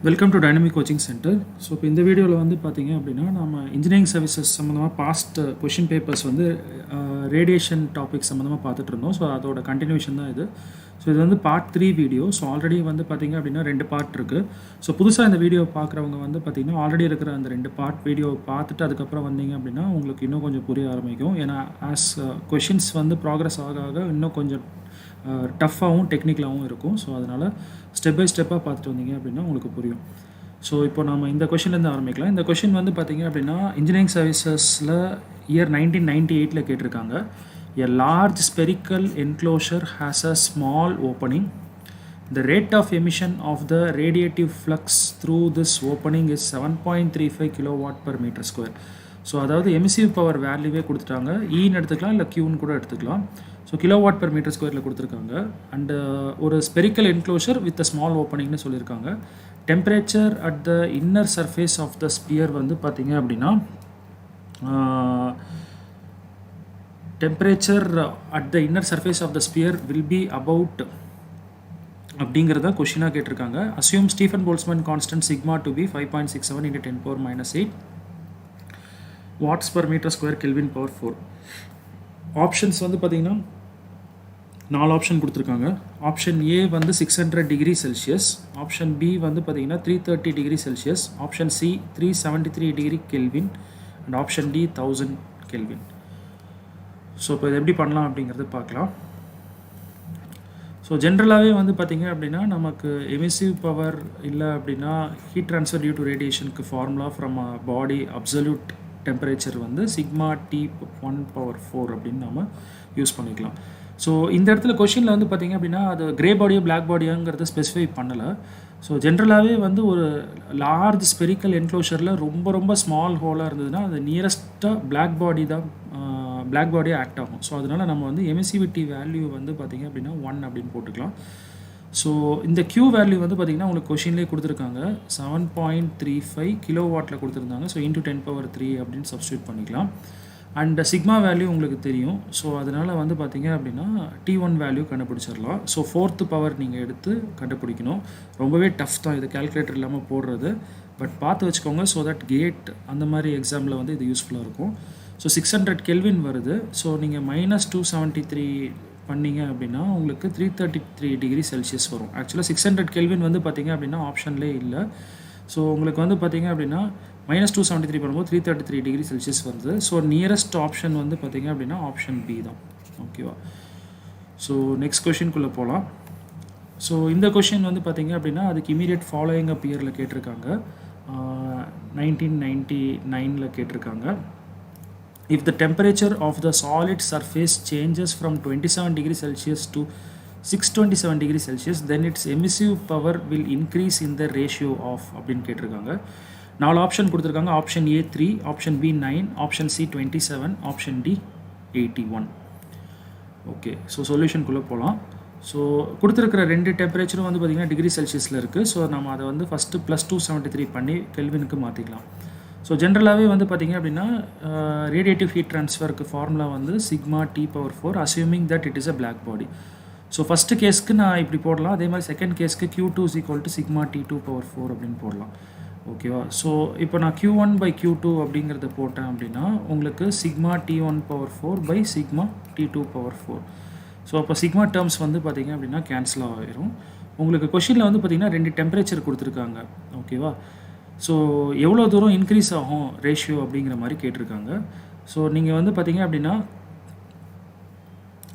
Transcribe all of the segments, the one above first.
Welcome to dynamic coaching centre. So இப்போ இந்த வீடியோவில் வந்து பார்த்தீங்க அப்படின்னா நம்ம இன்ஜினியரிங் சர்வீசஸ் சம்மந்தமாக பாஸ்ட் கொஷின் பேப்பர்ஸ் வந்து ரேடியேஷன் டாபிக் சம்மந்தமாக பார்த்துட்டு இருந்தோம். ஸோ அதோட கண்டினியூஷன் தான் இது. ஸோ இது வந்து பார்ட் 3 வீடியோ. ஸோ ஆல்ரெடி வந்து பார்த்தீங்க அப்படின்னா 2 பார்ட் இருக்குது. ஸோ புதுசாக இந்த வீடியோ பார்க்குறவங்க வந்து பார்த்திங்கன்னா ஆல்ரெடி இருக்கிற அந்த 2 பார்ட் வீடியோ பார்த்துட்டு அதுக்கப்புறம் வந்தீங்க அப்படின்னா உங்களுக்கு இன்னும் கொஞ்சம் புரிய ஆரம்பிக்கும். ஏன்னா ஆஸ் கொஷின்ஸ் வந்து ப்ராக்ரஸ் ஆக ஆக இன்னும் கொஞ்சம் டஃப்பாகவும் டெக்னிக்கலாகவும் இருக்கும். ஸோ அதனால் ஸ்டெப் பை ஸ்டெப்பாக பார்த்துட்டு வந்தீங்க அப்படின்னா உங்களுக்கு புரியும். ஸோ இப்போ நம்ம இந்த கொஷின்லேருந்து ஆரம்பிக்கலாம். இந்த கொஷின் வந்து பார்த்திங்க அப்படின்னா இன்ஜினியரிங் சர்வீசஸில் இயர் 1998 கேட்டிருக்காங்க. A large spherical enclosure has a small opening. The rate of emission of the radiative flux through this opening is 7.35 kilowatt per meter square. So அதாவது எமிசிவ் பவர் வேல்யூவே கொடுத்துட்டாங்க. ஈன்னு எடுத்துக்கலாம் இல்லை கியூன்னு கூட எடுத்துக்கலாம். ஸோ கிலோவாட் பர் மீட்டர் ஸ்கொயரில் கொடுத்துருக்காங்க. அண்டு ஒரு spherical enclosure with a small ஓப்பனிங்னு சொல்லியிருக்காங்க. Temperature at the inner surface of the sphere வந்து பார்த்திங்க அப்படின்னா temperature at the inner surface of the sphere will be about அப்படிங்கிறத கொஷினாக கேட்டிருக்காங்க. Assume Stefan Boltzmann constant sigma to be 5.67 × 10⁻⁸ watts per meter square kelvin power 4. Options வந்து பார்த்திங்கன்னா 4 option கொடுத்துருக்காங்க. Option A வந்து 600 டிகிரி செல்சியஸ், ஆப்ஷன் பி வந்து பார்த்திங்கன்னா 330 degree Celsius, option C 373 degree Kelvin and option D 1000 Kelvin. So இப்போ இது எப்படி பண்ணலாம் அப்படிங்கிறத பார்க்கலாம். ஸோ ஜென்ரலாகவே வந்து பார்த்திங்க அப்படின்னா நமக்கு எமிசிவ் பவர் இல்லை அப்படின்னா ஹீட் ட்ரான்ஸ்ஃபர் டியூ டு ரேடியேஷனுக்கு formula from a body absolute temperature வந்து சிக்மா T1/4 அப்படின்னு நம்ம யூஸ் பண்ணிக்கலாம். ஸோ இந்த இடத்துல கொஷினில் வந்து பார்த்திங்க அப்படின்னா அது கிரே பாடியோ பிளாக் பாடியோங்கிறத ஸ்பெசிஃபை பண்ணலை. ஸோ ஜென்ரலாகவே வந்து ஒரு லார்ஜ் ஸ்பெரிக்கல் என்க்ளோஷரில் ரொம்ப ஸ்மால் ஹோலாக இருந்ததுன்னா அது நியரஸ்ட்டாக பிளாக் பாடியாக ஆக்ட் ஆகும். ஸோ அதனால் நம்ம வந்து எமிசிவிட்டி வேல்யூ வந்து பார்த்திங்க அப்படின்னா 1 அப்படின்னு போட்டுக்கலாம். ஸோ இந்த Q வேல்யூ வந்து பார்த்திங்கன்னா உங்களுக்கு கொஷின்லேயே கொடுத்துருக்காங்க. 7.35 கிலோவாட்டில் கொடுத்துருந்தாங்க. ஸோ × 10⁻³ அப்படின்னு சப்ஸ்டியூட் பண்ணிக்கலாம். அண்ட் சிக்மா வேல்யூ உங்களுக்கு தெரியும். ஸோ அதனால் வந்து பார்த்திங்க அப்படின்னா T1 வேல்யூ கண்டுபிடிச்சிடலாம். ஸோ 4th பவர் நீங்கள் எடுத்து கண்டுபிடிக்கணும். ரொம்பவே டஃப் தான் இது கேல்குலேட்டர் இல்லாமல் போடுறது. பட் பார்த்து வச்சுக்கோங்க. ஸோ தட் கேட் அந்த மாதிரி எக்ஸாமில் வந்து இது யூஸ்ஃபுல்லாக இருக்கும். ஸோ 600 கெல்வின் வருது. ஸோ நீங்கள் -273 பண்ணிங்க அப்படின்னா உங்களுக்கு 333 டிகிரி செல்சியஸ் வரும். ஆக்சுவலாக 600 கெல்வின் வந்து பார்த்திங்க அப்படின்னா ஆப்ஷன்லேயே இல்லை. ஸோ உங்களுக்கு வந்து பார்த்திங்க அப்படின்னா -273 பண்ணும்போது 333 டிகிரி செல்சியஸ் வருது. ஸோ நியரஸ்ட் ஆப்ஷன் வந்து பார்த்திங்க அப்படின்னா ஆப்ஷன் பி தான். ஓகேவா? ஸோ நெக்ஸ்ட் கொஷின்குள்ளே போகலாம். ஸோ இந்த கொஷின் வந்து பார்த்திங்க அப்படின்னா அதுக்கு இமீடியட் ஃபாலோயிங் அப் இயரில் கேட்டிருக்காங்க. 1999 கேட்டிருக்காங்க. If the temperature of the solid surface changes from 27 degrees Celsius to 627 degrees Celsius, then its emissive power will increase in the ratio of அப்படின்னு கேட்டிருக்காங்க. 4 ஆப்ஷன் கொடுத்துருக்காங்க. Option A 3, option B 9, option C 27, option D 81. Okay, so சொல்யூஷனுக்குள்ளே போகலாம். So கொடுத்துருக்கிற 2 டெம்பரேச்சரும் வந்து பார்த்திங்கன்னா degree செல்சியஸில் இருக்குது. ஸோ நம்ம அதை வந்து ஃபஸ்ட்டு +273 பண்ணி கெல்வினுக்கு மாற்றிக்கலாம். ஸோ ஜென்ரலாகவே வந்து பார்த்திங்க அப்படின்னா ரேடியேட்டிவ் ஹீட் ட்ரான்ஸ்ஃபருக்கு ஃபார்முலா வந்து sigma T/4 assuming that it is a black body. So first கேஸ்க்கு நான் இப்படி போடலாம். அதே மாதிரி செகண்ட் கேஸ்க்கு Q2 = சிக்மா T2/4 அப்படின்னு போடலாம். ஓகேவா? ஸோ இப்போ நான் Q1/Q2 அப்படிங்கிறத போட்டேன் அப்படின்னா உங்களுக்கு sigma T1/4 sigma T2/4. So அப்போ சிக்மா டேர்ம்ஸ் வந்து பார்த்திங்க அப்படின்னா கேன்சல் ஆகிரும். உங்களுக்கு கொஷினில் வந்து பார்த்திங்கன்னா 2 டெம்பரேச்சர் கொடுத்துருக்காங்க. ஓகேவா? ஸோ எவ்வளோ தூரம் இன்க்ரீஸ் ஆகும் ரேஷியோ அப்படிங்கிற மாதிரி கேட்டிருக்காங்க. ஸோ நீங்கள் வந்து பார்த்திங்க அப்படின்னா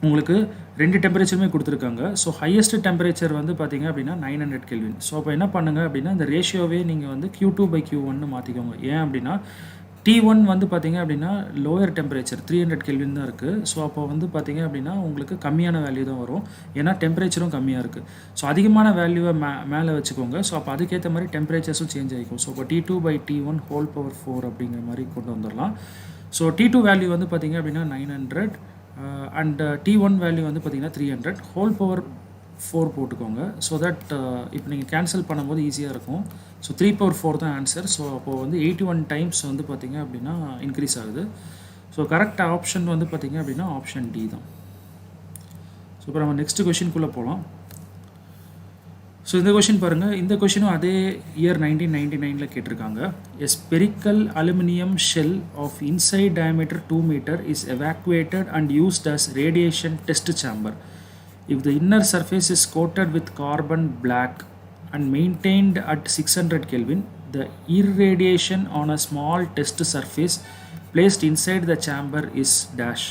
உங்களுக்கு 2 டெம்பரேச்சருமே கொடுத்துருக்காங்க. ஸோ ஹையஸ்ட் டெம்பரேச்சர் வந்து பார்த்திங்க அப்படின்னா 900 கெல்வின். ஸோ அப்போ என்ன பண்ணுங்கள் அப்படின்னா இந்த ரேஷியோவே நீங்கள் வந்து Q2/Q1 மாற்றிக்கோங்க. ஏன் அப்படின்னா T1 வந்து பார்த்திங்க அப்படின்னா லோயர் டெம்பரேச்சர் 300 கெல்வின் தான் இருக்குது. ஸோ அப்போ வந்து பார்த்திங்க அப்படின்னா உங்களுக்கு கம்மியான வேல்யூ தான் வரும். ஏன்னா டெம்பரேச்சரும் கம்மியாக இருக்குது. ஸோ அதிகமான வேல்யூவை மேலே வச்சுக்கோங்க. ஸோ அப்போ அதுக்கேற்ற மாதிரி டெம்பரேச்சர்ஸும் சேஞ்ச் ஆகிக்கும். ஸோ இப்போ T2/T1/4 அப்படிங்கிற மாதிரி கொண்டு வந்துடலாம். ஸோ T2 வேல்யூ வந்து பார்த்திங்க அப்படின்னா 900 அண்ட் T1 வேல்யூ வந்து பார்த்திங்கன்னா 300 4 போட்டுக்கோங்க. ஸோ தட் இப்போ நீங்கள் கேன்சல் பண்ணும்போது ஈஸியாக இருக்கும். ஸோ 3/4 தான் ஆன்சர். ஸோ அப்போது வந்து 81 டைம்ஸ் வந்து பார்த்திங்க அப்படின்னா இன்க்ரீஸ் ஆகுது. ஸோ கரெக்ட் ஆப்ஷன் வந்து பார்த்திங்க அப்படின்னா ஆப்ஷன் டி தான். ஸோ இப்போ நம்ம நெக்ஸ்ட் கொஷின்குள்ளே போகலாம். ஸோ இந்த கொஷின் பாருங்கள், இந்த கொஷினும் அதே இயர் 1999 கேட்டிருக்காங்க. A spherical aluminium shell of inside diameter 2 meter is evacuated and used as radiation test chamber. If the inner surface is coated with carbon black and maintained at 600 Kelvin, the irradiation on a small test surface placed inside the chamber is dash.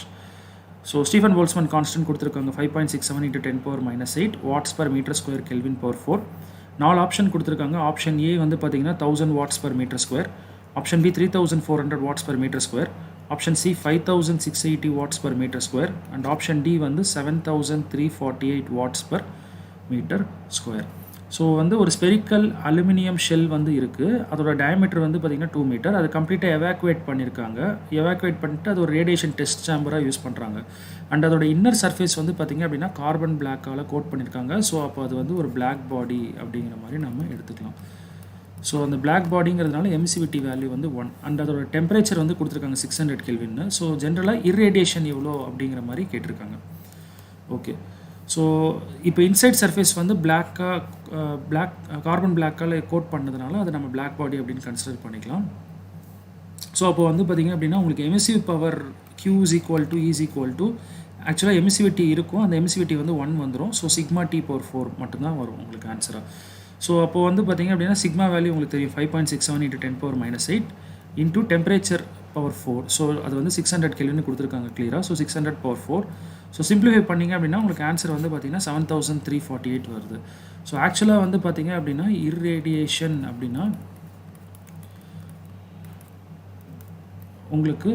So Stephen Boltzmann constant கொடுத்திருக்காங்க 5.67 into 10 power minus 8 watts per meter square Kelvin per 4. 4 option கொடுத்திருக்காங்க. Option A வந்து பார்த்தீங்கன்னா 1000 watts per meter square, option B 3400 watts per meter square, option C 5680 watts per meter square and option D வந்து 7348 watts per meter square. So வந்து ஒரு spherical aluminium shell வந்து இருக்குது. அதோட diameter வந்து பார்த்திங்கன்னா 2 meter. அது கம்ப்ளீட்டாக எவாக்குவேட் பண்ணியிருக்காங்க. எவாக்குவேட் பண்ணிட்டு அது ஒரு ரேடியேஷன் டெஸ்ட் சேம்பராக யூஸ் பண்ணுறாங்க. அண்ட் அதோட இன்னர் சர்ஃபேஸ் வந்து பார்த்திங்க அப்படின்னா கார்பன் பிளாக்கால் கோட் பண்ணியிருக்காங்க. ஸோ அப்போ அது வந்து ஒரு பிளாக் பாடி அப்படிங்கிற மாதிரி நம்ம எடுத்துக்கலாம். ஸோ அந்த பிளாக் பாடிங்கிறதுனால எமிசிவிட்டி வேல்யூ வந்து 1 அண்ட் அதோட டெம்பரேச்சர் வந்து கொடுத்துருக்காங்க 600 Kelvin. ஸோ ஜென்ரலாக இர்ரேடியேஷன் எவ்வளோ அப்படிங்கிற மாதிரி கேட்டிருக்காங்க. ஓகே, ஸோ இப்போ இன்சைட் சர்ஃபேஸ் வந்து பிளாக் கார்பன் பிளாக்கால் கோட் பண்ணதுனால அதை நம்ம பிளாக் பாடி அப்படின்னு கன்சிடர் பண்ணிக்கலாம். ஸோ அப்போ வந்து பார்த்திங்க அப்படின்னா உங்களுக்கு emissive power Q is equal to ஆக்சுவலாக எமிசிவிட்டி இருக்கும், அந்த எமிசிவிட்டி வந்து 1 வந்துடும். ஸோ சிக்மா T/4 மட்டும்தான் வரும் உங்களுக்கு ஆன்சராக. ஸோ அப்போது வந்து பார்த்திங்க அப்படின்னா சிக்மா வேல்யூ உங்களுக்கு தெரியும் 5.67 into 10 power minus 8 into temperature power 4. So அது வந்து 600 Kelvin கொடுத்துருக்காங்க கிளியராக. So 600 power 4. ஸோ சிம்பிளிஃபை பண்ணிங்க அப்படின்னா உங்களுக்கு ஆன்சர் வந்து பார்த்திங்கன்னா 7348 வருது. ஸோ ஆக்சுவலாக வந்து பார்த்திங்க அப்படின்னா இர்ரேடியேஷன் அப்படின்னா உங்களுக்கு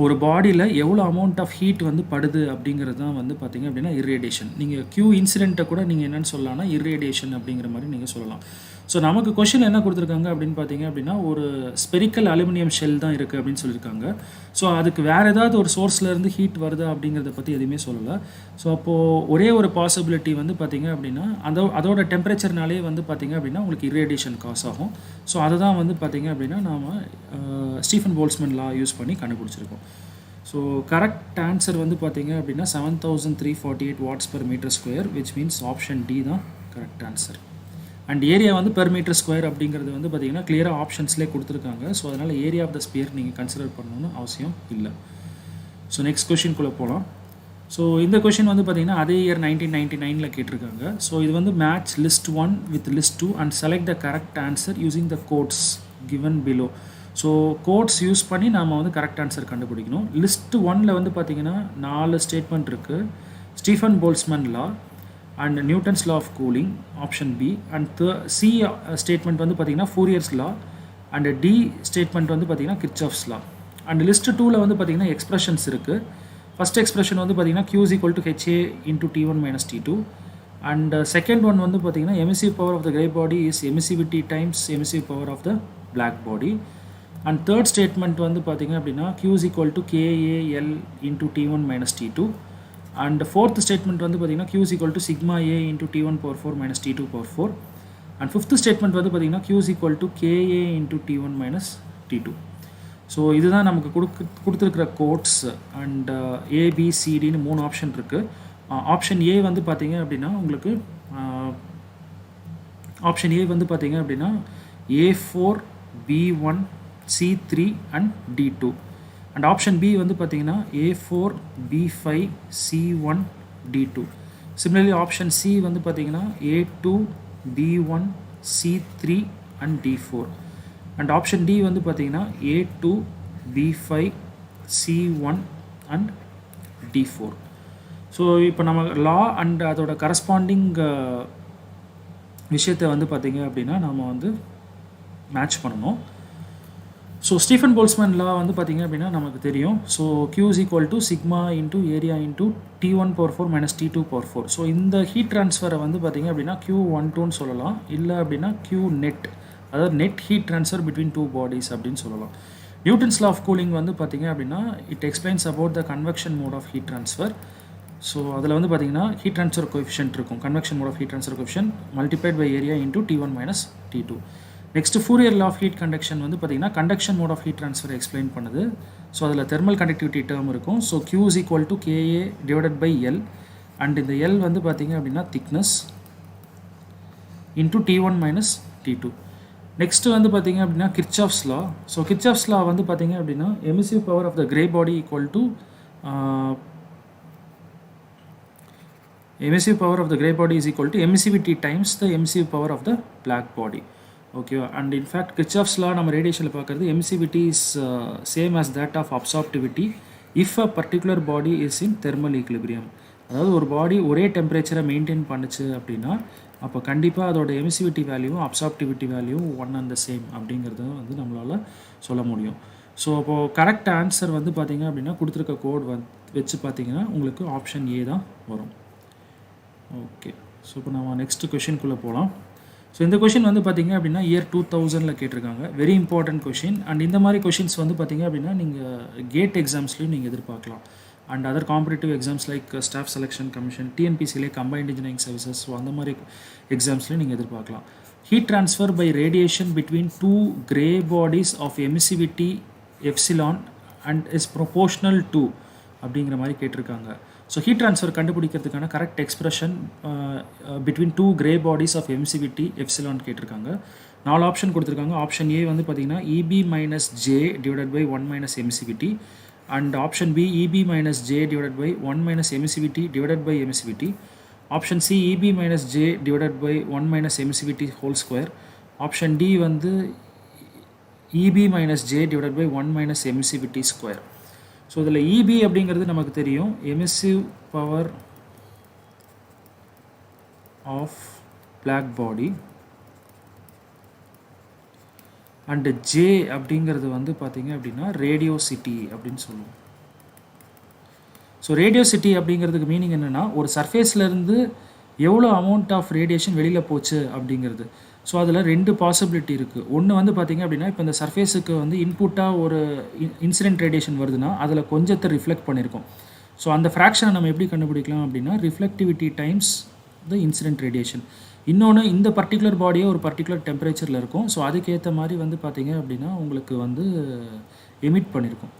ஒரு பாடியில் எவ்வளோ அமௌண்ட் ஆஃப் ஹீட் வந்து படுது அப்படிங்கிறது தான் வந்து பார்த்திங்க அப்படின்னா இர்ரேடியேஷன். நீங்கள் Q இன்சிடென்ட்டை கூட நீங்கள் என்னென்னு சொல்லலாம்னா இர்ரேடியேஷன் அப்படிங்கிற மாதிரி நீங்கள் சொல்லலாம். ஸோ நமக்கு கொஷின் என்ன கொடுத்துருக்காங்க அப்படின்னு பார்த்தீங்க அப்படின்னா ஒரு ஸ்பெரிக்கல் அலுமினியம் ஷெல் தான் இருக்குது அப்படின்னு சொல்லியிருக்காங்க. ஸோ அதுக்கு வேறு ஏதாவது ஒரு சோர்ஸ்லேருந்து ஹீட் வருதா அப்படிங்கிறத பற்றி எதுவுமே சொல்லலை. ஸோ அப்போது ஒரே ஒரு பாசிபிலிட்டி வந்து பார்த்திங்க அப்படின்னா அதோட டெம்பரேச்சர்னாலே வந்து பார்த்திங்க அப்படின்னா உங்களுக்கு இர்ரேடியேஷன் காஸ் ஆகும். ஸோ அதை தான் வந்து பார்த்திங்க அப்படின்னா நாம் ஸ்டீஃபன் போல்ட்ஸ்மேன் லா யூஸ் பண்ணி கண்டுபிடிச்சிருக்கோம். ஸோ கரெக்ட் ஆன்சர் வந்து பார்த்திங்க அப்படின்னா 7348 watts per meter square, which means option D தான் கரெக்ட் ஆன்சர். அண்ட் ஏரியா வந்து பெர் மீட்டர் ஸ்கொயர் அப்படிங்கிறது வந்து பார்த்திங்கன்னா கிளியராக ஆப்ஷன்ஸ்லேயே கொடுத்துருக்காங்க. ஸோ அதனால் ஏரியா ஆஃப் த ஸ்பியர் நீங்கள் கன்சிடர் பண்ணணும்னு அவசியம் இல்லை. ஸோ நெக்ஸ்ட் கொஷின்குள்ளே போகலாம். ஸோ இந்த கொஷின் வந்து பார்த்திங்கன்னா அதே இயர் 1999 கேட்டிருக்காங்க. ஸோ இது வந்து match list 1 with list 2 and select the correct answer using the codes given below. So codes use பண்ணி நாம் வந்து கரெக்ட் ஆன்சர் கண்டுபிடிக்கணும். லிஸ்ட் 1 வந்து பார்த்திங்கன்னா 4 ஸ்டேட்மெண்ட் இருக்குது. Stefan Boltzmann law and Newton's law of cooling option B and C statement வந்து பார்த்திங்கன்னா Fourier's law and D statement வந்து பார்த்திங்கன்னா கிர்ச்சாஃப்ஸ் லா. அண்ட் லிஸ்ட் 2 வந்து பார்த்திங்கன்னா எக்ஸ்பிரஷன்ஸ் இருக்குது. ஃபஸ்ட் எக்ஸ்பிரஷன் வந்து பார்த்திங்கன்னா Q is equal to HA into T1 minus T2 and second one வந்து பார்த்திங்கன்னா emissive power of the grey body is emissivity times emissive power of the black body. And third statement வந்து பார்த்திங்க அப்படின்னா Q is equal to KAL into T1 minus T2 and fourth statement வந்து பார்த்திங்கன்னா Q is equal to sigma A into T1 power 4 minus T2 power 4 and fifth statement வந்து பார்த்திங்கன்னா Q is equal to KA into T1 minus T2. So இதுதான் நமக்கு கொடுத்துருக்கிற quotes and ABCDன்னு 3 option இருக்குது. Option A வந்து பார்த்திங்க அப்படின்னா உங்களுக்கு ஆப்ஷன் A வந்து பார்த்திங்க அப்படின்னா A4 B1 C3 and D2 and option B வந்து பார்த்திங்கன்னா A4 B5 C1 D2. Similarly option C வந்து பார்த்திங்கன்னா A2 B1 C3 and D4 and option D வந்து பார்த்திங்கன்னா A2 B5 C1 and D4. So இப்போ நம்ம லா அண்ட் அதோட corresponding விஷயத்தை வந்து பார்த்திங்க அப்படின்னா நம்ம வந்து மேட்ச் பண்ணணும். ஸோ ஸ்டீஃபன் போல்ட்ஸ்மேன் லா வந்து பார்த்திங்க அப்படின்னா நமக்கு தெரியும். So Q is equal to sigma into area into T1 power 4 minus T2 power 4. So இந்த ஹீட் ட்ரான்ஸ்ஃபரை வந்து பார்த்திங்க அப்படின்னா Q12ன்னு சொல்லலாம், இல்லை அப்படின்னா Q net, அதாவது net heat transfer between 2 bodies அப்படின்னு சொல்லலாம். நியூட்டன்ஸ் லா ஆஃப் கூலிங் வந்து பார்த்திங்க அப்படின்னா it explains about the convection mode of heat transfer. So அதில் வந்து பார்த்திங்கன்னா ஹீட் ட்ரான்ஸ்ஃபர் கோஎஃபிஷியன்ட் இருக்கும், convection mode of heat transfer coefficient multiplied by area into T1 minus T2. Next Fourier law of heat conduction வந்து பார்த்திங்கன்னா conduction mode of heat transfer explain பண்ணுது. So அதில் thermal conductivity term இருக்கும். So Q is equal to KA divided by L and இந்த L வந்து பார்த்திங்க அப்படின்னா thickness into T1 minus T2. Next வந்து பார்த்திங்க அப்படின்னா Kirchhoff's law. So Kirchhoff's law வந்து பார்த்திங்க அப்படின்னா emissive power of the grey body equal to emissive power of the gray body is equal to emissivity times the emissive power of the black body. Okay, and in fact Kirchhoff's law நம்ம ரேடியேஷனில் பார்க்குறது emissivity is same as that of absorptivity if a particular body is in thermal equilibrium. அதாவது ஒரு பாடி ஒரே டெம்பரேச்சரை maintain பண்ணுச்சு அப்படின்னா அப்போ கண்டிப்பாக அதோட எமிசிவிட்டி வேல்யூவும் அப்சார்ப்டிவிட்டி வேல்யூவும் ஒன் அண்ட் த சேம் அப்படிங்கிறத வந்து நம்மளால் சொல்ல முடியும். ஸோ அப்போது கரெக்ட் ஆன்சர் வந்து பார்த்திங்க அப்படின்னா கொடுத்துருக்க கோட் வச்சு பார்த்திங்கன்னா உங்களுக்கு ஆப்ஷன் ஏ தான் வரும். ஓகே, ஸோ இப்போ நம்ம நெக்ஸ்ட் கொஷின்குள்ளே போகலாம். ஸோ இந்த கொஷின் வந்து பார்த்திங்க அப்படின்னா இயர் 2000 கேட்டிருக்காங்க. Very important question. அண்ட் இந்த மாதிரி கொஷின்ஸ் வந்து பார்த்திங்க அப்படின்னா நீங்கள் கேட் எக்ஸாம்ஸ்லையும் நீங்கள் எதிர்பார்க்கலாம். And other competitive exams like staff selection commission, டிஎன்பிசிலே கம்பைன்ட் இன்ஜினியரிங் சர்வீசஸ், ஸோ அந்த மாதிரி எக்ஸாம்ஸ்லையும் நீங்கள் எதிர்பார்க்கலாம். Heat transfer by radiation between two grey bodies of emissivity epsilon and is proportional to அப்படிங்கிற மாதிரி கேட்டிருக்காங்க. ஸோ ஹீட் ட்ரான்ஸ்ஃபர் கண்டுபிடிக்கிறதுக்கான correct expression between two grey bodies of emissivity epsilon கேட்டிருக்காங்க. 4 ஆப்ஷன் கொடுத்துருக்காங்க. ஆப்ஷன் ஏ வந்து பார்த்திங்கன்னா EB minus J divided by 1 minus emissivity, and option B EB minus J divided by 1 minus emissivity divided by emissivity, option C EB minus J divided by 1 minus emissivity whole square, option D வந்து EB minus J divided by 1 minus emissivity square. So இதில் EB அப்படிங்கிறது நமக்கு தெரியும், emissive power of black body, and J அப்படிங்கிறது வந்து பார்த்திங்க அப்படின்னா radiosity அப்படின்னு சொல்லுவோம். ஸோ ரேடியோசிட்டி அப்படிங்கிறதுக்கு மீனிங் என்னென்னா ஒரு சர்ஃபேஸ்லேருந்து எவ்வளோ அமௌண்ட் ஆஃப் ரேடியேஷன் வெளியில் போச்சு அப்படிங்கிறது. ஸோ அதில் 2 பாசிபிலிட்டி இருக்குது. ஒன்று வந்து பார்த்திங்க அப்படின்னா இப்போ இந்த சர்ஃபேஸுக்கு வந்து இன்புட்டாக ஒரு இன்சிடென்ட் ரேடியேஷன் வருதுன்னா அதில் கொஞ்சத்தை ரிஃப்ளெக்ட் பண்ணியிருக்கோம். ஸோ அந்த ஃப்ராக்ஷனை நம்ம எப்படி கண்டுபிடிக்கலாம் அப்படின்னா reflectivity times the incident radiation. இன்னொன்று இந்த பர்டிகுலர் பாடியே ஒரு பர்டிகுலர் டெம்பரேச்சரில் இருக்கும். ஸோ அதுக்கேற்ற மாதிரி வந்து பார்த்திங்க அப்படின்னா உங்களுக்கு வந்து எமிட் பண்ணியிருக்கும்.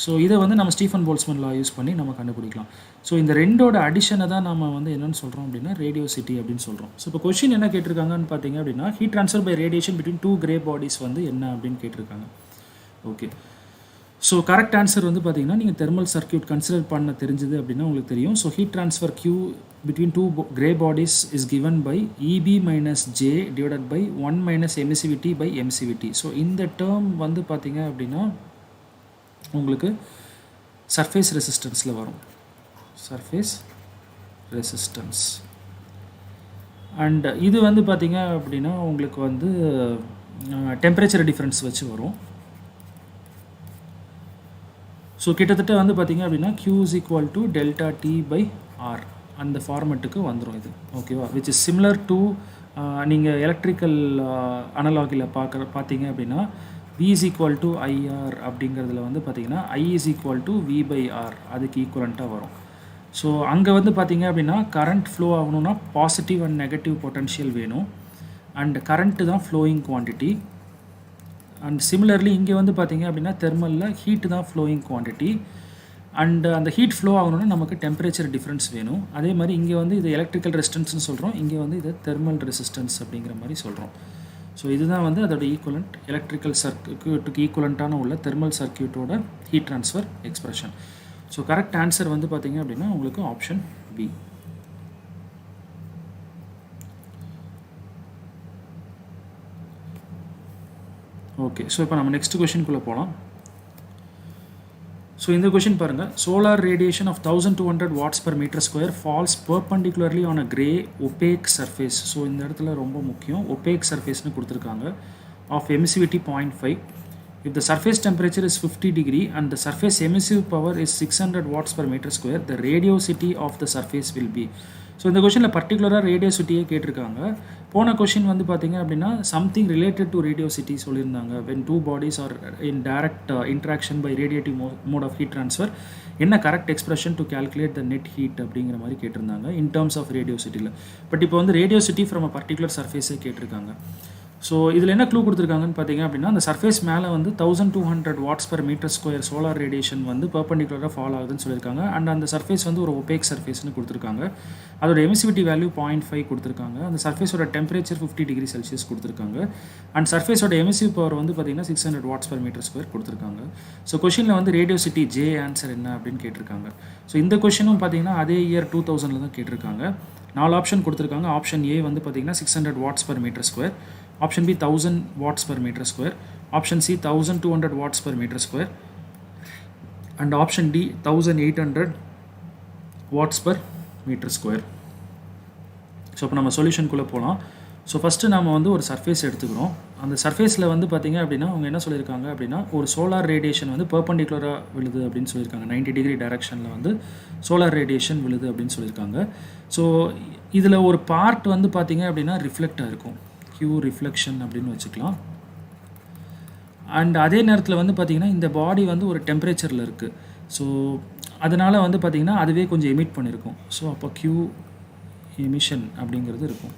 ஸோ இதை வந்து நம்ம ஸ்டீஃபன் போல்ட்ஸ்மேன் லா யூஸ் பண்ணி நம்ம கண்டுபிடிக்கலாம். ஸோ இந்த ரெண்டோட அடிஷனை தான் நம்ம வந்து என்னென்னு சொல்கிறோம் அப்படின்னா ரேடியோசிட்டி அப்படின்னு சொல்கிறோம். ஸோ இப்போ கொஷின் என்ன கேட்டிருக்காங்கன்னு பார்த்தீங்க அப்படின்னா heat transfer by radiation between two grey bodies வந்து என்ன அப்படின்னு கேட்டிருக்காங்க. ஓகே, ஸோ கரெக்ட் ஆன்சர் வந்து பார்த்தீங்கன்னா நீங்கள் தெர்மல் சர்க்யூட் கன்சிடர் பண்ண தெரிஞ்சது அப்படின்னா உங்களுக்கு தெரியும். So heat transfer Q between two grey bodies is given by EB minus J divided by 1 minus emissivity by emissivity. So இந்த டேர்ம் வந்து பார்த்தீங்க அப்படின்னா உங்களுக்கு சர்ஃபேஸ் ரெசிஸ்டன்ஸில் வரும், சர்ஃபேஸ் ரெசிஸ்டன்ஸ். அண்ட் இது வந்து பார்த்திங்க அப்படின்னா உங்களுக்கு வந்து டெம்பரேச்சர் டிஃப்ரென்ஸ் வச்சு வரும். ஸோ கிட்டத்தட்ட வந்து பார்த்திங்க அப்படின்னா Q is equal to delta T by R அந்த ஃபார்மெட்டுக்கு வந்துடும் இது. ஓகேவா, விச் இஸ் சிமிலர் டு நீங்கள் எலக்ட்ரிக்கல் அனலாகில் பார்த்தீங்க அப்படின்னா V is equal to IR அப்படிங்கிறதுல வந்து பார்த்திங்கன்னா I is equal to V by R அதுக்கு ஈக்குவலண்ட்டாக வரும். ஸோ அங்கே வந்து பார்த்திங்க அப்படின்னா கரண்ட் ஃப்ளோ ஆகணும்னா பாசிட்டிவ் அண்ட் நெகட்டிவ் பொட்டன்ஷியல் வேணும், அண்ட் கரண்ட்டு தான் ஃப்ளோயிங் குவான்டிட்டி. அண்ட் சிமிலர்லி இங்கே வந்து பார்த்திங்க அப்படின்னா தெர்மலில் ஹீட்டு தான் ஃப்ளோயிங் குவான்டிட்டி, அண்ட் அந்த ஹீட் ஃப்ளோ ஆகணும்னா நமக்கு டெம்பரேச்சர் டிஃப்ரென்ஸ் வேணும். அதே மாதிரி இங்கே வந்து இது எலக்ட்ரிக்கல் ரெசிஸ்டன்ஸ்னு சொல்கிறோம், இங்கே வந்து இது தெர்மல் ரெசிஸ்டன்ஸ் அப்படிங்கிற மாதிரி சொல்கிறோம். ஸோ இதுதான் வந்து அதோட ஈக்குவலண்ட் எலக்ட்ரிக்கல் சர்க்யூட்டுக்கு ஈக்குவலண்ட்டான உள்ள தெர்மல் சர்க்யூட்டோட heat transfer expression. So correct answer வந்து பார்த்திங்க அப்படின்னா உங்களுக்கு ஆப்ஷன் பி. ஓகே, ஸோ இப்போ நம்ம நெக்ஸ்ட் கொஷின்குள்ளே போகலாம். ஸோ இந்த கொஷின் பாருங்கள், solar radiation of 1200 watts per meter square falls perpendicularly on a grey opaque surface. So இந்த இடத்துல ரொம்ப முக்கியம், opaque surfaceனு கொடுத்துருக்காங்க, of emissivity 0.5. If the surface temperature is 50 degree and the surface emissive power is 600 watts per meter square, the radiosity of the surface will be. So இந்த கொஷனில் பர்டிகுலராக ரேடியோசிட்டியே கேட்டிருக்காங்க. போன question வந்து பார்த்திங்க அப்படின்னா சம்திங் ரிலேட்டட் டு ரேடியோசிட்டி சொல்லியிருந்தாங்க. When two bodies are in direct interaction by radiative mode of heat transfer என்ன correct expression to calculate the net heat அப்படிங்கிற மாதிரி கேட்டிருந்தாங்க இன் டர்ம்ஸ் ஆஃப் ரேடியோசிட்டியில். பட் இப்போ வந்து ரேடியோசிட்டி ஃப்ரம் அ பர்டிகுலர் சர்ஃபேஸே கேட்டிருக்காங்க. So இதில் என்ன க்ளூ கொடுத்துருக்காங்கன்னு பார்த்தீங்க அப்படின்னா அந்த சர்ஃபேஸ் மேலே வந்து 1200 watts per metre square solar radiation வந்து பெர்பெண்டிகுலராக ஃபால் ஆகுதுன்னு சொல்லியிருக்காங்க. அண்ட் அந்த சர்ஃபேஸ் வந்து ஒரு ஒபேக் சர்ஃபேஸ்னு கொடுத்துருக்காங்க. அதோட எமிசிவிட்டி வேல்யூ 0.5 கொடுத்துருக்காங்க. அந்த சர்ஃபேஸோட டெம்பரேச்சர் 50 டிகிரி செல்சியஸ் கொடுத்துருக்காங்க. அண்ட் சர்ஃபேஸோட எமிசிவ் பவர் வந்து பார்த்தீங்கன்னா 600 வாட்ஸ் per மீட்டர் ஸ்கொயர் கொடுத்துருக்காங்க. ஸோ கொஷினில் வந்து ரேடியோசிட்டி ஜே ஆன்சர் என்ன அப்படின்னு கேட்டிருக்காங்க. ஸோ இந்த கொஷினும் பார்த்தீங்கன்னா அதே இயர் 2000 தான் கேட்டிருக்காங்க. 4 ஆப்ஷன் கொடுத்துருக்காங்க. ஆப்ஷன் ஏ வந்து பார்த்தீங்கன்னா 600 watts per metre square, option B 1000 watts per metre square, option C 1200 watts per metre square and option D 1800 watts per metre square. So இப்போ நம்ம சொல்யூஷனுக்குள்ளே போகலாம். ஸோ ஃபஸ்ட்டு நம்ம வந்து ஒரு சர்ஃபேஸ் எடுத்துக்கிறோம். அந்த சர்ஃபேஸில் வந்து பார்த்திங்க அப்படின்னா அவங்க என்ன சொல்லியிருக்காங்க அப்படின்னா ஒரு சோலார் ரேடியேஷன் வந்து பெர்பெண்டிகுலராக விழுது அப்படின்னு சொல்லியிருக்காங்க. 90 டிகிரி டைரக்ஷனில் வந்து சோலார் ரேடியேஷன் விழுது அப்படின்னு சொல்லியிருக்காங்க. ஸோ இதில் ஒரு பார்ட் வந்து பார்த்திங்க அப்படின்னா ரிஃப்ளெக்டாக இருக்கும், Q ரிஃப்ளெக்ஷன் அப்படின்னு வச்சுக்கலாம். அண்ட் அதே நேரத்தில் வந்து பார்த்திங்கன்னா இந்த பாடி வந்து ஒரு டெம்பரேச்சரில் இருக்குது. ஸோ அதனால் வந்து பார்த்திங்கன்னா அதுவே கொஞ்சம் எமிட் பண்ணியிருக்கும். ஸோ அப்போ Q எமிஷன் அப்படிங்கிறது இருக்கும்.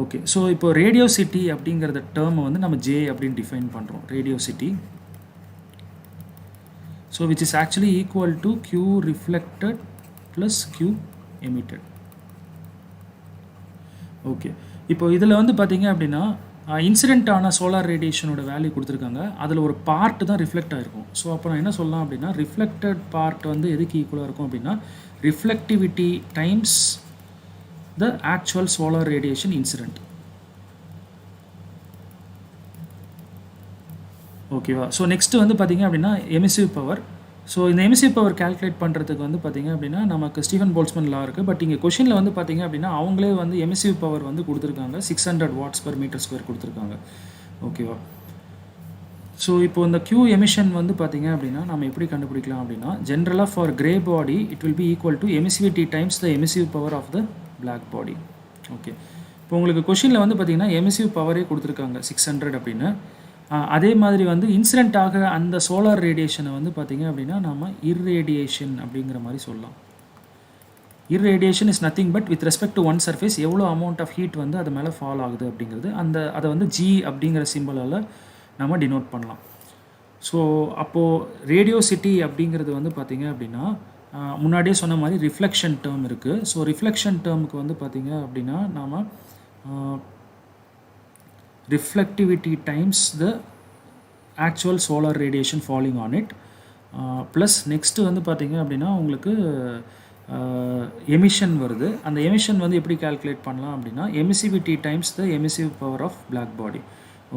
ஓகே, ஸோ இப்போ ரேடியோசிட்டி அப்படிங்கிறத டேர்மை வந்து நம்ம ஜே அப்படின்னு டிஃபைன் பண்ணுறோம். Radiosity so which is actually equal to Q reflected plus Q emitted. Okay, இப்போ இதில் வந்து பார்த்தீங்க அப்படின்னா இன்சிடென்ட்டான சோலார் ரேடியேஷனோட வேல்யூ கொடுத்துருக்காங்க. அதில் ஒரு பார்ட் தான் ரிஃப்ளெக்ட் ஆகிருக்கும். ஸோ அப்போ நான் என்ன சொல்லலாம் அப்படின்னா ரிஃப்ளெக்டட் பார்ட் வந்து எதுக்கு ஈக்குவலாக இருக்கும் அப்படின்னா reflectivity times the actual solar radiation incident. ஓகேவா? ஸோ நெக்ஸ்ட்டு வந்து பார்த்திங்க அப்படின்னா எமிசிவ் பவர். ஸோ இந்த எமிசிவ் பவர் கால்குலேட் பண்ணுறதுக்கு வந்து பார்த்திங்க அப்படின்னா நமக்கு ஸ்டீஃபன் போல்ட்ஸ்மேன் லா இருக்குது. பட் இங்கே கொஷினில் வந்து பார்த்திங்க அப்படின்னா அவங்களே வந்து எமிசிவ் பவர் வந்து கொடுத்துருக்காங்க, 600 வாட்ஸ் per மீட்டர் ஸ்கொயர் கொடுத்துருக்காங்க. ஓகேவா? ஸோ இப்போ இந்த Q எமிஷன் வந்து பார்த்திங்க அப்படின்னா நம்ம எப்படி கண்டுபிடிக்கலாம் அப்படின்னா ஜென்ரலாக for grey body it will be equal to emissivity times the emissive power of the black body. Okay, இப்போ உங்களுக்கு கொஷினில் வந்து பார்த்திங்கன்னா எமிசிவ் பவரே கொடுத்துருக்காங்க 600 அப்படின்னு. அதே மாதிரி வந்து இன்சிடென்ட் ஆக அந்த சோலார் ரேடியேஷனை வந்து பார்த்திங்க அப்படின்னா நம்ம இர்ரேடியேஷன் அப்படிங்கிற மாதிரி சொல்லலாம். Irradiation is nothing but with respect to one surface எவ்வளோ அமௌண்ட் ஆஃப் ஹீட் வந்து அது மேலே ஃபால் ஆகுது அப்படிங்கிறது அதை வந்து G அப்படிங்கிற சிம்பிளால் நம்ம டினோட் பண்ணலாம். ஸோ அப்போது ரேடியோசிட்டி அப்படிங்கிறது வந்து பார்த்திங்க அப்படின்னா முன்னாடியே சொன்ன மாதிரி ரிஃப்ளெக்ஷன் டேர்ம் இருக்குது. ஸோ ரிஃப்ளெக்ஷன் டேர்முக்கு வந்து பார்த்திங்க அப்படின்னா நாம் reflectivity times the actual solar radiation falling on it plus next வந்து பார்த்திங்க அப்படின்னா உங்களுக்கு எமிஷன் வருது. அந்த எமிஷன் வந்து எப்படி கால்குலேட் பண்ணலாம் அப்படின்னா emissivity times the emissive power of black body.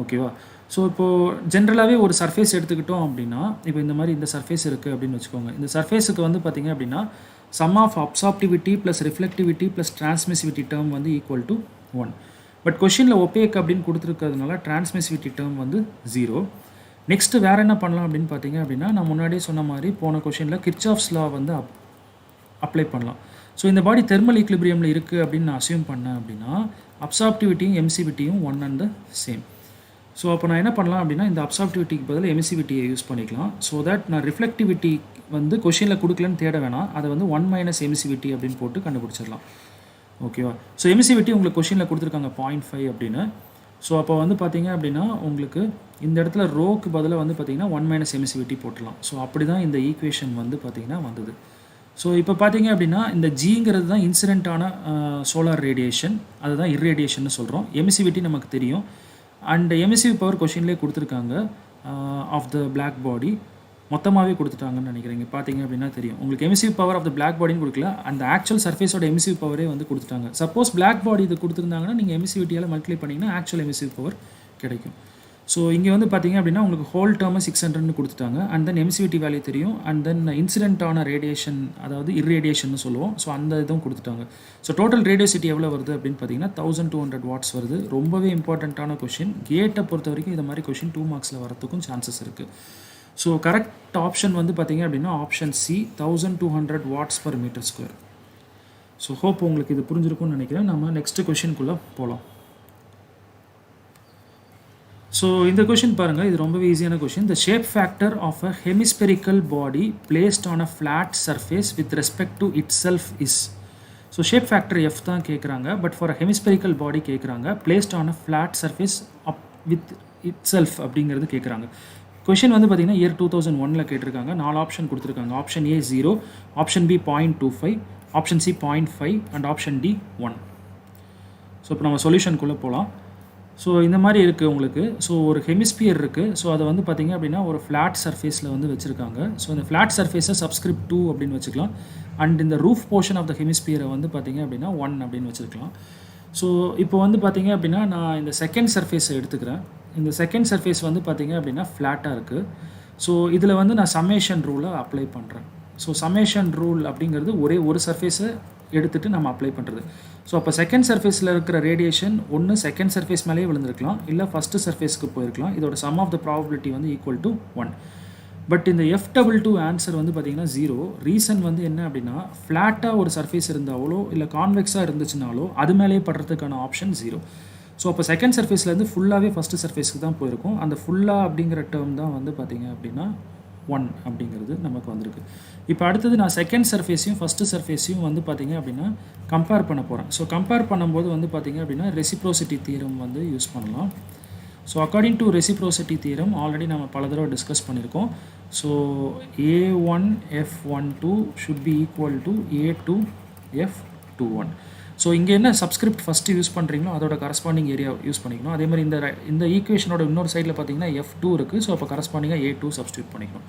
ஓகேவா? ஸோ இப்போது ஜென்ரலாகவே ஒரு சர்ஃபேஸ் எடுத்துக்கிட்டோம் அப்படின்னா இப்போ இந்த மாதிரி இந்த சர்ஃபேஸ் இருக்குது அப்படின்னு வச்சுக்கோங்க. இந்த சர்ஃபேஸுக்கு வந்து பார்த்திங்க அப்படின்னா sum of absorptivity plus reflectivity plus transmissivity term வந்து ஈக்குவல் டு 1. பட் கொஷினில் ஒபேக் அப்படின்னு கொடுத்துருக்கிறதுனால டிரான்ஸ்மிசிவிட்டி டேர்ம் வந்து 0. நெக்ஸ்ட்டு வேறு என்ன பண்ணலாம் அப்படின்னு பார்த்தீங்க அப்படின்னா நான் முன்னாடியே சொன்ன மாதிரி போன கொஷினில் கிர்ச்சாஃப்ஸ் லா வந்து அப்ளை பண்ணலாம். ஸோ இந்த பாடி தெர்மல் ஈக்லிபிரியமில் இருக்குது அப்படின்னு நான் அசியூம் பண்ணேன் அப்படின்னா அப்சார்ப்டிவிட்டியும் எமிசிவிட்டியும் one and the same. So அப்போ நான் என்ன பண்ணலாம் அப்படின்னா இந்த அப்சார்ப்டிவிட்டிக்கு பதில் எமிசிவிட்டியை யூஸ் பண்ணிக்கலாம். ஸோ தட் நான் ரிஃப்ளெக்டிவிட்டி வந்து கொஷினில் கொடுக்கலன்னு தேட வேணாம், அதை வந்து 1 - எமிசிவிட்டி அப்படின்னு போட்டு கண்டுபிடிச்சிடலாம். ஓகேவா? ஸோ எமிசிவிட்டி உங்களுக்கு கொஷினில் கொடுத்துருக்காங்க 0.5 அப்படின்னு. ஸோ அப்போ வந்து பார்த்தீங்க அப்படின்னா உங்களுக்கு இந்த இடத்துல ரோக்கு பதிலாக வந்து பார்த்திங்கன்னா 1 - எமிசிவிட்டி போட்டுடலாம். ஸோ அப்படி தான் இந்த ஈக்குவேஷன் வந்து பார்த்திங்கன்னா வந்தது. ஸோ இப்போ பார்த்தீங்க அப்படின்னா இந்த ஜிங்கிறது தான் இன்சிடென்ட்டான சோலார் ரேடியேஷன், அதுதான் இர்ரேடியேஷன் சொல்கிறோம். எமிசிவிட்டி நமக்கு தெரியும். அண்ட் எமிசிவ் பவர் கொஷின்லேயே கொடுத்துருக்காங்க ஆஃப் த பிளாக் பாடி மொத்தமாகவே கொடுத்துட்டாங்கன்னு நினைக்கிறீங்க. பார்த்தீங்க அப்படின்னா தெரியும் உங்களுக்கு emissive power of the black பாடின்னு கொடுக்கல, அந்த ஆக்சுவல் சர்ஃபேஸோட எமிசிவ் பவரே வந்து கொடுத்துட்டாங்க. சப்போஸ் பிளாக் பாடி இது கொடுத்துருந்தாங்கன்னா நீங்கள் எமிசிவிட்டியால் மல்டிப்ளை பண்ணிங்கன்னா ஆக்சுவல் எமிசிவ் பவர் கிடைக்கும். ஸோ இங்கே வந்து பார்த்தீங்க அப்படின்னா உங்களுக்கு ஹோல் டேர்மை 600ன்னு கொடுத்துட்டாங்க. அண்ட் தென் எமிசிவிட்டி வேல்யூ தெரியும். அண்ட் தென் இன்சிடென்ட்டான ரேடியேஷன் அதாவது இர்ரேடியேஷன் சொல்லுவோம். ஸோ அந்த இதுவும் கொடுத்துட்டாங்க. ஸோ டோட்டல் ரேடியோசிட்டி எவ்வளோ வருது அப்படின்னு பார்த்தீங்கன்னா 1200 வாட்ஸ் வருது. ரொம்பவே இம்பார்ட்டண்ட்டான கொஷின். கேட்டை பொறுத்த வரைக்கும் இந்த மாதிரி கொஷின் 2 மார்க்ஸில் வரத்துக்கும் சான்சஸ் இருக்குது. ஸோ கரெக்ட் ஆப்ஷன் வந்து பார்த்தீங்க அப்படின்னா option C 1200 watts per metre square. So hope உங்களுக்கு இது புரிஞ்சிருக்கும்னு நினைக்கிறேன். நம்ம நெக்ஸ்ட் கொஷினுக்குள்ளே போகலாம். ஸோ இந்த கொஷின் பாருங்கள், இது ரொம்பவே ஈஸியான question. The shape factor of a hemispherical body placed on a flat surface with respect to itself is. So shape factor F தான் கேட்குறாங்க. But for a hemispherical body கேட்குறாங்க. Placed on a flat surface up with itself அப்படிங்கிறது கேட்குறாங்க. Question வந்து பார்த்தீங்கன்னா year 2001 கேட்டிருக்காங்க. 4 option கொடுத்துருக்காங்க. Option A 0, option B 0.25, option C 0.5 and option D 1. So இப்போ நம்ம சொல்யூஷனுக்குள்ளே போகலாம். ஸோ இந்த மாதிரி இருக்குது உங்களுக்கு. ஸோ ஒரு ஹெமிஸ்பியர் இருக்குது. ஸோ அதை வந்து பார்த்திங்க அப்படின்னா ஒரு ஃப்ளாட் சர்ஃபேஸில் வந்து வச்சுருக்காங்க. ஸோ இந்த ஃப்ளாட் சர்ஃபேஸை சப்ஸ்கிரிப்ட் 2 அப்படின்னு வச்சுக்கலாம். அண்ட் இந்த ரூஃப் போர்ஷன் ஆஃப் த ஹெமிஸ்பியரை வந்து பார்த்திங்க அப்படின்னா 1 அப்படின்னு வச்சுருக்கலாம். ஸோ இப்போ வந்து பார்த்திங்க அப்படின்னா நான் இந்த செகண்ட் சர்ஃபேஸை எடுத்துக்கிறேன். இந்த செகண்ட் சர்ஃபேஸ் வந்து பார்த்திங்க அப்படின்னா ஃப்ளாட்டாக இருக்குது. ஸோ இதில் வந்து நான் சம்மேஷன் ரூலை அப்ளை பண்ணுறேன். ஸோ சம்மேஷன் ரூல் அப்படிங்கிறது ஒரே ஒரு சர்ஃபேஸை எடுத்துகிட்டு நம்ம அப்ளை பண்ணுறது. ஸோ அப்போ செகண்ட் சர்ஃபேஸில் இருக்கிற ரேடியேஷன் ஒன்று செகண்ட் சர்ஃபேஸ் மேலேயே விழுந்திருக்கலாம், இல்லை ஃபஸ்ட்டு சர்ஃபேஸ்க்கு போயிருக்கலாம். இதோட சம் ஆஃப் த ப்ராபபிலிட்டி வந்து ஈக்குவல் டு 1. பட் இந்த F22 ஆன்சர் வந்து பார்த்திங்கன்னா 0. ரீசன் வந்து என்ன அப்படின்னா ஃப்ளாட்டாக ஒரு சர்ஃபேஸ் இருந்தாலோ இல்லை கான்வெக்ஸாக இருந்துச்சுனாலோ அது மேலேயே படுறதுக்கான ஆப்ஷன் 0. ஸோ அப்போ செகண்ட் சர்ஃபேஸ்லேருந்து ஃபுல்லாகவே ஃபஸ்ட்டு சர்ஃபேஸ்க்கு தான் போயிருக்கும். அந்த ஃபுல்லாக அப்படிங்கிற டேர்ம் தான் வந்து பார்த்திங்க அப்படின்னா 1 அப்படிங்கிறது நமக்கு வந்திருக்கு. இப்போ அடுத்தது நான் செகண்ட் சர்ஃபேஸையும் ஃபஸ்ட்டு சர்ஃபேஸையும் வந்து பார்த்திங்க அப்படின்னா கம்பேர் பண்ண போகிறேன். ஸோ கம்பேர் பண்ணும்போது வந்து பார்த்திங்க அப்படின்னா ரெசிப்ரோசிட்டி தியரம் வந்து யூஸ் பண்ணலாம். So according to reciprocity theorem already நம்ம பல தடவை டிஸ்கஸ் பண்ணியிருக்கோம். So A1 F12 should be equal to A2 F21. So இங்கே என்ன சப்ஸ்கிரிப்ட் ஃபஸ்ட்டு யூஸ் பண்ணுறீங்களோ அதோட கரஸ்பாண்டிங் ஏரியா யூஸ் பண்ணிக்கணும். அதே மாதிரி இந்த ஈக்குவேஷனோட இன்னொரு சைடில் பார்த்தீங்கன்னா F2 இருக்குது. ஸோ அப்போ கரஸ்பாண்டிங்காக A2 சப்ஸ்டியூட் பண்ணிக்கணும்.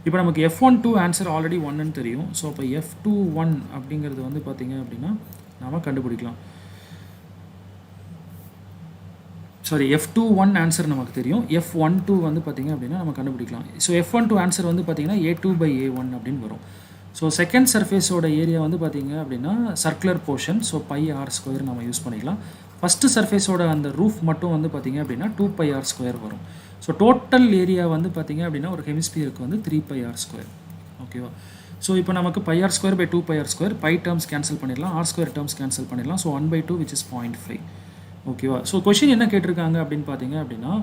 இப்போ நமக்கு F12 ஆன்சர் ஆல்ரெடி 1ன்னு தெரியும். ஸோ அப்போ F21 அப்படிங்கிறது வந்து பார்த்திங்க அப்படின்னா நாம் கண்டுபிடிக்கலாம். சாரி, F21 ஆன்சர் நமக்கு தெரியும். F12 வந்து பார்த்திங்க அப்படின்னா நம்ம கண்டுபிடிக்கலாம். ஸோ F12 ஆன்சர் வந்து பார்த்திங்கன்னா A2/A1 அப்படின்னு வரும். ஸோ செகண்ட் சர்ஃபேஸோட ஏரியா வந்து பார்த்திங்க அப்படின்னா சர்க்குலர் போர்ஷன். ஸோ πr² நம்ம யூஸ் பண்ணிக்கலாம். ஃபஸ்ட்டு சர்ஃபேஸோட அந்த ரூஃப் மட்டும் வந்து பார்த்திங்க அப்படின்னா 2πr² வரும். ஸோ டோட்டல் ஏரியா வந்து பார்த்திங்க அப்படின்னா ஒரு ஹெமிஸ்பியருக்கு வந்து 3πr². ஓகேவா? ஸோ இப்போ நமக்கு πr²/2πr², பை டேர்ம்ஸ் கேன்சல் பண்ணிடலாம், r² டேர்ம்ஸ் கேன்சல் பண்ணிடலாம். So 1/2 which is 0.5. ஓகேவா? ஸோ கொஷின் என்ன கேட்டிருக்காங்க அப்படின்னு பார்த்தீங்க அப்படின்னா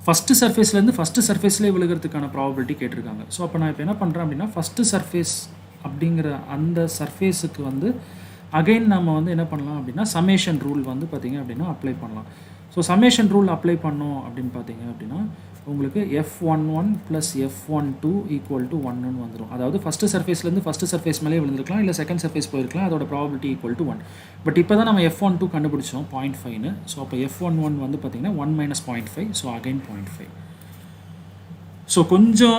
ஃபஸ்ட்டு சர்ஃபேஸ்லேருந்து ஃபஸ்ட்டு சர்ஃபேஸ்லேயே விழுகிறதுக்கான ப்ராபபிலிட்டி கேட்டிருக்காங்க. ஸோ அப்போ நான் இப்போ என்ன பண்ணுறேன் அப்படின்னா ஃபஸ்ட்டு சர்ஃபேஸ் அப்படிங்கிற அந்த சர்ஃபேஸுக்கு வந்து அகைன் நம்ம வந்து என்ன பண்ணலாம் அப்படின்னா சம்மேஷன் ரூல் வந்து பார்த்திங்க அப்படின்னா அப்ளை பண்ணலாம். ஸோ சம்மேஷன் ரூல் அப்ளை பண்ணோம் அப்படின்னு பார்த்தீங்க அப்படின்னா உங்களுக்கு F11 + F12 = 1ன்னு வந்துடும். அதாவது ஃபஸ்ட்டு சர்ஃபேஸ்லேருந்து ஃபஸ்ட்டு சர்ஃபேஸ் மேலே விழுந்திருக்கலாம், இல்லை செகண்ட் சர்ஃபேஸ் போயிருக்கலாம். அதோட ப்ராபபிலிட்டி = 1. பட் இப்போ தான் நம்ம F12 கண்டுபிடிச்சோம் 0.5ன்னு. ஸோ அப்போ F11 வந்து பார்த்திங்கன்னா 1 - 0.5. So again 0.5. ஸோ கொஞ்சம்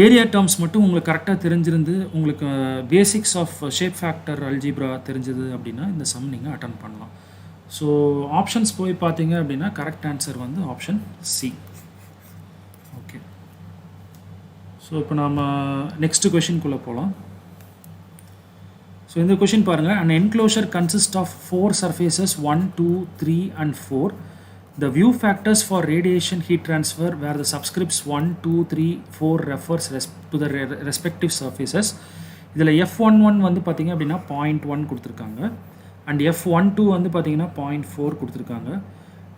ஏரியா டேர்ம்ஸ் மட்டும் உங்களுக்கு கரெக்டாக தெரிஞ்சிருந்து உங்களுக்கு basics of shape factor algebra தெரிஞ்சது அப்படின்னா இந்த சம் நீங்கள் அட்டன் பண்ணலாம். ஸோ ஆப்ஷன்ஸ் போய் பார்த்தீங்க அப்படின்னா கரெக்ட் ஆன்சர் வந்து ஆப்ஷன் சி. ஓகே, ஸோ இப்போ நாம் நெக்ஸ்ட் கொஷின்குள்ளே போகலாம். ஸோ இந்த கொஷின் பாருங்கள். An enclosure consists of 4 surfaces 1, 2, 3 and 4. The view factors for radiation heat transfer where the subscripts 1, 2, 3, 4 refers to the respective surfaces. இதில் F11 வந்து பார்த்திங்க அப்படின்னா 0.1 கொடுத்துருக்காங்க. அண்ட் F12 வந்து பார்த்திங்கன்னா 0.4 கொடுத்துருக்காங்க.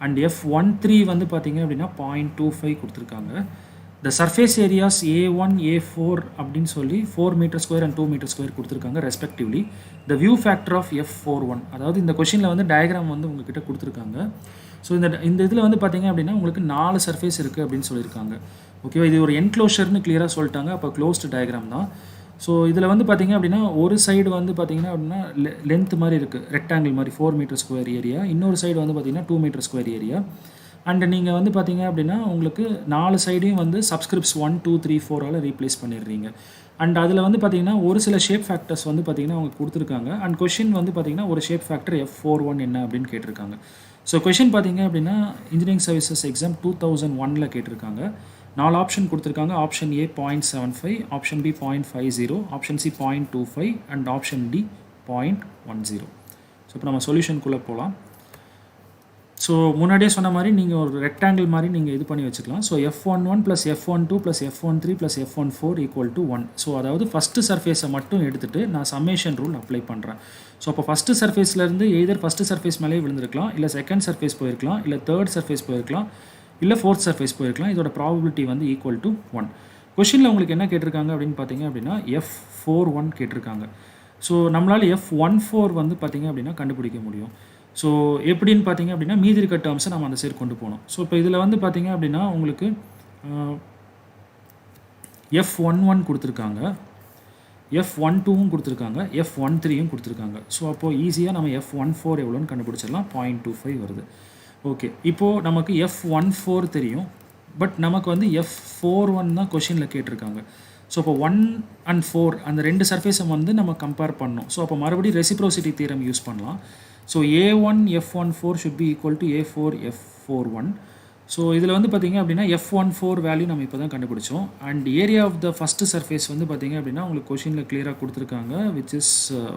அண்ட் F13 வந்து பார்த்திங்க அப்படின்னா 0.25 கொடுத்துருக்காங்க. The surface areas A1, A4 அப்படின்னு சொல்லி 4 m² and 2 m² கொடுத்துருக்காங்க respectively. The view factor of F41, அதாவது இந்த கொஷினில் வந்து டயக்ராம் வந்து உங்ககிட்ட கொடுத்துருக்காங்க. ஸோ இந்த இதில் வந்து பார்த்திங்க அப்படின்னா உங்களுக்கு 4 சர்ஃபேஸ் இருக்குது அப்படின்னு சொல்லியிருக்காங்க. ஓகேவா? இது ஒரு என்க்ளோஷர்னு கிளியராக சொல்லிட்டாங்க. அப்போ க்ளோஸ்டு டயக்ராம் தான். ஸோ இதில் வந்து பார்த்திங்க அப்படின்னா ஒரு சைடு வந்து பார்த்திங்கன்னா அப்படின்னா லென்த் மாதிரி இருக்குது, ரெக்டாங்கிள் மாதிரி 4 m² ஏரியா. இன்னொரு சைடு வந்து பார்த்திங்கன்னா 2 m² ஏரியா. அண்ட் நீங்கள் வந்து பார்த்திங்க அப்படின்னா உங்களுக்கு 4 சைடையும் வந்து சப்ஸ்கிரிப்ட்ஸ் 1, 2, 3, 4ஆல் ரீப்ளேஸ் பண்ணிடுறீங்க. அண்ட் அதில் வந்து பார்த்திங்கன்னா ஒரு சில ஷேப் ஃபேக்டர்ஸ் வந்து பார்த்திங்கன்னா அவங்க கொடுத்துருக்காங்க. அண்ட் கொஷின் வந்து பார்த்திங்கன்னா ஒரு ஷேப் ஃபேக்டர் F41 என்ன அப்படின்னு கேட்டிருக்காங்க. ஸோ கொஷின் பார்த்திங்க அப்படின்னா இன்ஜினியரிங் சர்வீசஸ் எக்ஸாம் 2001 கேட்டிருக்காங்க. 4 ஆப்ஷன் கொடுத்துருக்காங்க. Option A 0.75, option B 0.50, option C 0.25 and option D 0.10. So இப்போ நம்ம சொல்யூஷனுக்குள்ளே போகலாம். ஸோ முன்னாடியே சொன்ன மாதிரி நீங்கள் ஒரு ரெக்டாங்கிள் மாதிரி நீங்கள் இது பண்ணி வச்சுக்கலாம். So F11 + F12 + F13 + F14 = 1. So அதாவது ஃபஸ்ட்டு சர்ஃபேஸை மட்டும் எடுத்துகிட்டு நான் சம்மேஷன் ரூல் அப்ளை பண்ணுறேன். ஸோ அப்போ ஃபஸ்ட்டு சர்ஃபேஸ்லேருந்து எய்தர் ஃபஸ்ட்டு சர்ஃபேஸ் மேலே விழுந்திருக்கலாம், இல்லை செகண்ட் சர்ஃபேஸ் போயிருக்கலாம், இல்லை தேர்ட் சர்ஃபேஸ் போயிருக்கலாம், இல்லை ஃபோர்த் சர்ஃபேஸ் போயிருக்கலாம். இதோட ப்ராபபிலிட்டி வந்து = 1. கொஷினில் உங்களுக்கு என்ன கேட்டிருக்காங்க அப்படின்னு பார்த்தீங்க அப்படின்னா F41 கேட்டிருக்காங்க. ஸோ நம்மளால் F14 வந்து பார்த்திங்க அப்படின்னா கண்டுபிடிக்க முடியும். ஸோ எப்படின்னு பார்த்தீங்க அப்படின்னா மீதி இருக்க டேர்ம்ஸை நம்ம அந்த சைடு கொண்டு போகணும். ஸோ இப்போ இதில் வந்து பார்த்திங்க அப்படின்னா உங்களுக்கு F11 கொடுத்துருக்காங்க, F12வும் கொடுத்துருக்காங்க, F13யும் கொடுத்துருக்காங்க. ஸோ அப்போது ஈஸியாக நம்ம F14 எவ்வளோன்னு கண்டுபிடிச்சிடலாம். 0.25 வருது. ஓகே, இப்போது நமக்கு F14 தெரியும், பட் நமக்கு வந்து F41 தான் கொஷினில் கேட்டிருக்காங்க. ஸோ இப்போ 1 and 4 அந்த 2 சர்ஃபேஸை வந்து நம்ம கம்பேர் பண்ணணும். ஸோ அப்போ மறுபடியும் ரெசிப்ரோசிட்டி தியரம் யூஸ் பண்ணலாம். So A1 F14 should be equal to A4 F41. So இதில் வந்து பார்த்திங்க அப்படின்னா F14 வேல்யூ நம்ம இப்போ தான் கண்டுபிடிச்சோம். And area of the first surface வந்து பார்த்திங்க அப்படின்னா உங்களுக்கு கொஷினில் கிளியராக கொடுத்துருக்காங்க, விச் இஸ்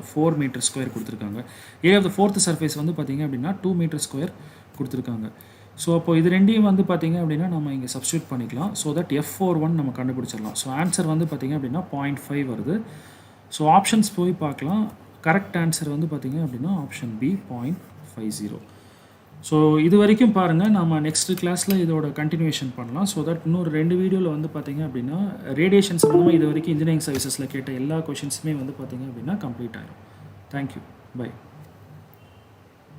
4 மீட்டர் ஸ்கொயர் கொடுத்துருக்காங்க. Area of the fourth surface வந்து பார்த்திங்க அப்படின்னா 2 மீட்டர் ஸ்கொயர் கொடுத்துருக்காங்க. ஸோ அப்போ இது ரெண்டையும் வந்து பார்த்திங்க அப்படின்னா நம்ம இங்கே சப்ஸ்டியூட் பண்ணிக்கலாம். ஸோ தட் F41 நம்ம கண்டுபிடிச்சிடலாம். ஸோ ஆன்சர் வந்து பார்த்திங்க அப்படின்னா 0.5 வருது. ஸோ ஆப்ஷன்ஸ் போய் பார்க்கலாம். கரெக்ட் ஆன்சர் வந்து பார்த்திங்க அப்படின்னா ஆப்ஷன் பி 0.50. ஸோ இது வரைக்கும் பாருங்கள், நம்ம நெக்ஸ்ட் கிளாஸில் இதோட கண்டினியூஷன் பண்ணலாம். ஸோ தட் இன்னொரு 2 வீடியோவில் வந்து பார்த்திங்க அப்படின்னா ரேடியேஷன் சம்மந்தமாக இது வரைக்கும் இன்ஜினியரிங் சர்வீசஸில் கேட்ட எல்லா கொஷின்ஸுமே வந்து பார்த்திங்க அப்படின்னா கம்ப்ளீட் ஆகிடும். Thank you, by.